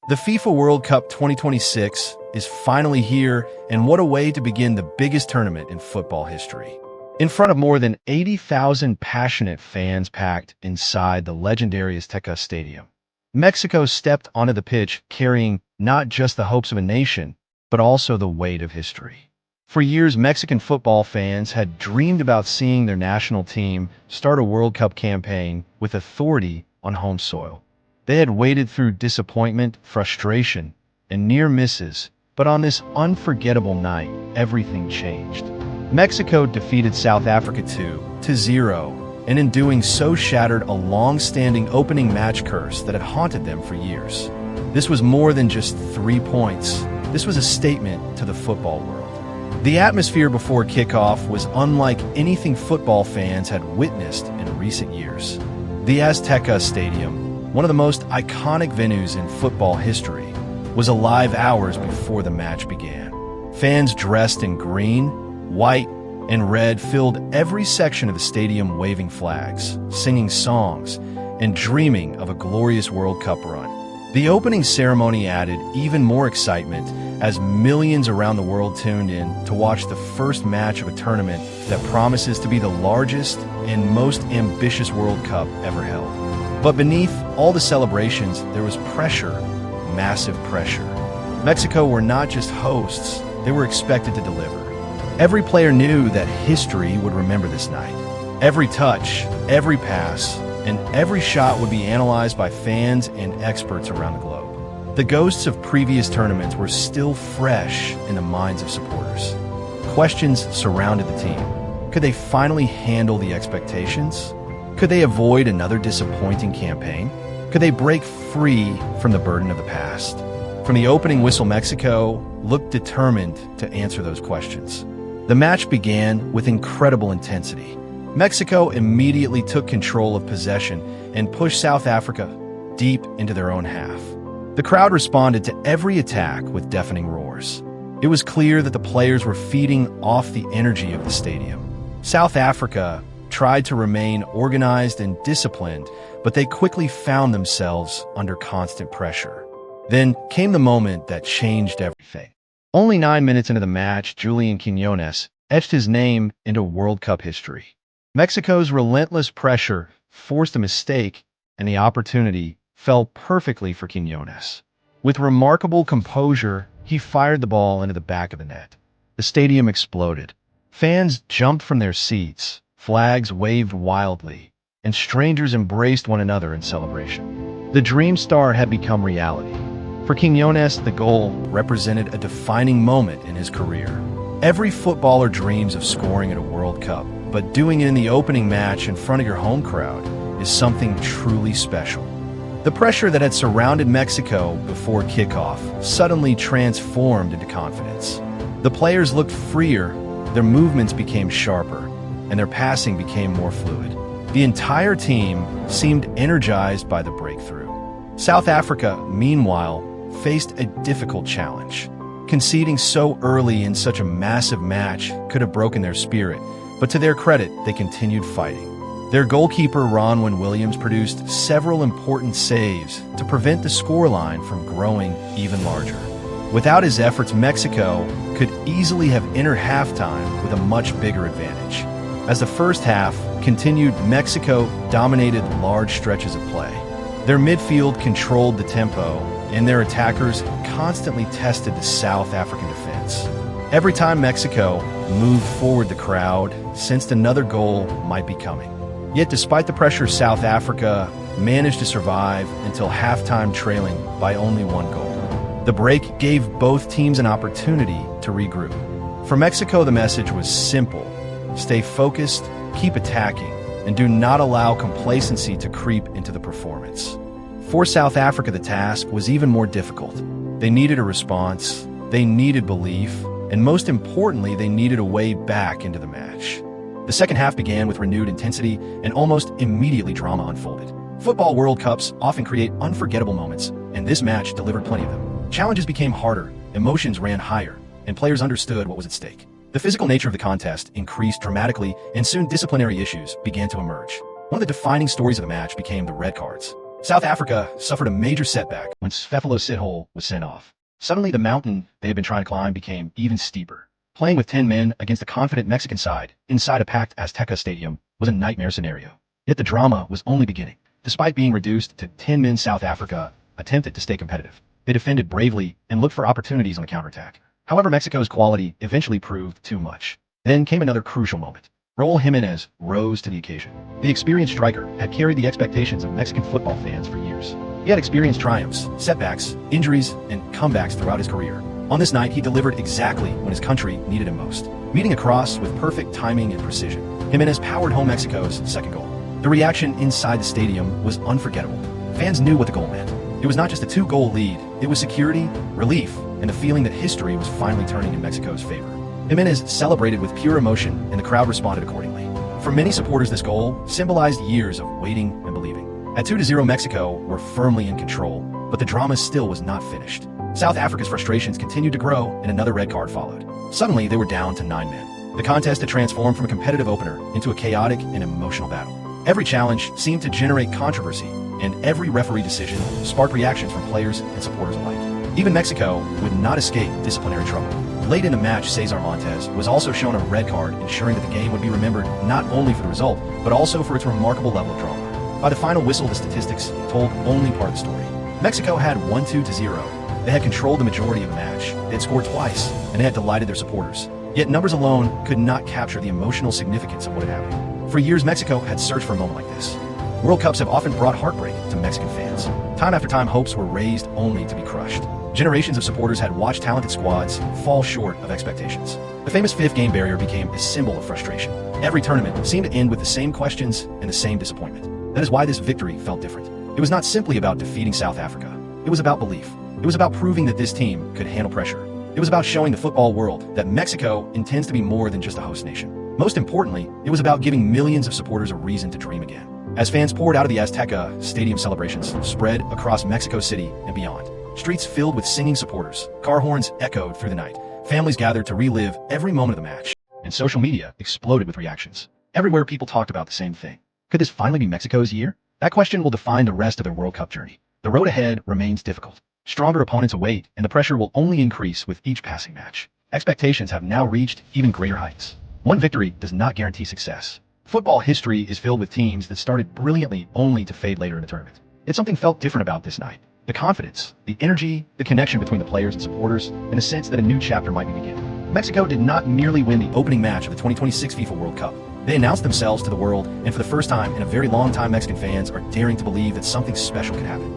The FIFA World Cup 2026 is finally here, and what a way to begin the biggest tournament in football history. In front of more than 80,000 passionate fans packed inside the legendary Azteca Stadium, Mexico stepped onto the pitch carrying not just the hopes of a nation, but also the weight of history. For years, Mexican football fans had dreamed about seeing their national team start a World Cup campaign with authority on home soil. They had waded through disappointment, frustration, and near misses, but on this unforgettable night, everything changed. Mexico defeated South Africa 2-0, and in doing so shattered a long-standing opening match curse that had haunted them for years. This was more than just 3 points. This was a statement to the football world. The atmosphere before kickoff was unlike anything football fans had witnessed in recent years. The Azteca Stadium, one of the most iconic venues in football history, was alive hours before the match began. Fans dressed in green, white, and red filled every section of the stadium waving flags, singing songs, and dreaming of a glorious World Cup run. The opening ceremony added even more excitement as millions around the world tuned in to watch the first match of a tournament that promises to be the largest and most ambitious World Cup ever held. But beneath all the celebrations, there was pressure, massive pressure. Mexico were not just hosts, they were expected to deliver. Every player knew that history would remember this night. Every touch, every pass, and every shot would be analyzed by fans and experts around the globe. The ghosts of previous tournaments were still fresh in the minds of supporters. Questions surrounded the team. Could they finally handle the expectations? Could they avoid another disappointing campaign? Could they break free from the burden of the past? From the opening whistle, Mexico looked determined to answer those questions. The match began with incredible intensity. Mexico immediately took control of possession and pushed South Africa deep into their own half. The crowd responded to every attack with deafening roars. It was clear that the players were feeding off the energy of the stadium. South Africa tried to remain organized and disciplined, but they quickly found themselves under constant pressure. Then came the moment that changed everything. Only 9 minutes into the match, Julian Quinones etched his name into World Cup history. Mexico's relentless pressure forced a mistake, and the opportunity fell perfectly for Quinones. With remarkable composure, he fired the ball into the back of the net. The stadium exploded. Fans jumped from their seats, flags waved wildly, and strangers embraced one another in celebration. The dream star had become reality. For Quinones, the goal represented a defining moment in his career. Every footballer dreams of scoring at a World Cup, but doing it in the opening match in front of your home crowd is something truly special. The pressure that had surrounded Mexico before kickoff suddenly transformed into confidence. The players looked freer, their movements became sharper, and their passing became more fluid. The entire team seemed energized by the breakthrough. South Africa, meanwhile, faced a difficult challenge. Conceding so early in such a massive match could have broken their spirit, but to their credit, they continued fighting. Their goalkeeper, Ronwen Williams, produced several important saves to prevent the scoreline from growing even larger. Without his efforts, Mexico could easily have entered halftime with a much bigger advantage. As the first half continued, Mexico dominated large stretches of play. Their midfield controlled the tempo, and their attackers constantly tested the South African defense. Every time Mexico moved forward, the crowd sensed another goal might be coming. Yet despite the pressure, South Africa managed to survive until halftime, trailing by only 1 goal. The break gave both teams an opportunity to regroup. For Mexico, the message was simple: stay focused, keep attacking, and do not allow complacency to creep into the performance. For South Africa, the task was even more difficult. They needed a response, they needed belief, and most importantly, they needed a way back into the match. The second half began with renewed intensity, and almost immediately drama unfolded. Football World Cups often create unforgettable moments, and this match delivered plenty of them. Challenges became harder, emotions ran higher, and players understood what was at stake. The physical nature of the contest increased dramatically, and soon disciplinary issues began to emerge. One of the defining stories of the match became the red cards. South Africa suffered a major setback when Sfefalo Sithole was sent off. Suddenly, the mountain they had been trying to climb became even steeper. Playing with 10 men against a confident Mexican side inside a packed Azteca Stadium was a nightmare scenario. Yet the drama was only beginning. Despite being reduced to 10 men, South Africa attempted to stay competitive. They defended bravely and looked for opportunities on the counterattack. However, Mexico's quality eventually proved too much. Then came another crucial moment. Raúl Jiménez rose to the occasion. The experienced striker had carried the expectations of Mexican football fans for years. He had experienced triumphs, setbacks, injuries, and comebacks throughout his career. On this night, he delivered exactly when his country needed him most. Meeting a cross with perfect timing and precision, Jimenez powered home Mexico's second goal. The reaction inside the stadium was unforgettable. Fans knew what the goal meant. It was not just a 2-goal lead, it was security, relief, and the feeling that history was finally turning in Mexico's favor. Jimenez celebrated with pure emotion, and the crowd responded accordingly. For many supporters, this goal symbolized years of waiting and believing. At 2-0, Mexico were firmly in control, but the drama still was not finished. South Africa's frustrations continued to grow, and another red card followed. Suddenly, they were down to 9 men. The contest had transformed from a competitive opener into a chaotic and emotional battle. Every challenge seemed to generate controversy, and every referee decision sparked reactions from players and supporters alike. Even Mexico would not escape disciplinary trouble. Late in the match, Cesar Montes was also shown a red card, ensuring that the game would be remembered not only for the result, but also for its remarkable level of drama. By the final whistle, the statistics told only part of the story. Mexico had won 2-0. They had controlled the majority of the match, they had scored twice, and they had delighted their supporters. Yet numbers alone could not capture the emotional significance of what had happened. For years, Mexico had searched for a moment like this. World Cups have often brought heartbreak to Mexican fans. Time after time, hopes were raised only to be crushed. Generations of supporters had watched talented squads fall short of expectations. The famous fifth game barrier became a symbol of frustration. Every tournament seemed to end with the same questions and the same disappointment. That is why this victory felt different. It was not simply about defeating South Africa. It was about belief. It was about proving that this team could handle pressure. It was about showing the football world that Mexico intends to be more than just a host nation. Most importantly, it was about giving millions of supporters a reason to dream again. As fans poured out of the Azteca Stadium, celebrations spread across Mexico City and beyond. Streets filled with singing supporters, car horns echoed through the night. Families gathered to relive every moment of the match, and social media exploded with reactions. Everywhere, people talked about the same thing. Could this finally be Mexico's year? That question will define the rest of their World Cup journey. The road ahead remains difficult. Stronger opponents await, and the pressure will only increase with each passing match. Expectations have now reached even greater heights. One victory does not guarantee success. Football history is filled with teams that started brilliantly only to fade later in the tournament. Yet something felt different about this night. The confidence, the energy, the connection between the players and supporters, and a sense that a new chapter might be beginning. Mexico did not merely win the opening match of the 2026 FIFA World Cup. They announced themselves to the world, and for the first time in a very long time, Mexican fans are daring to believe that something special could happen.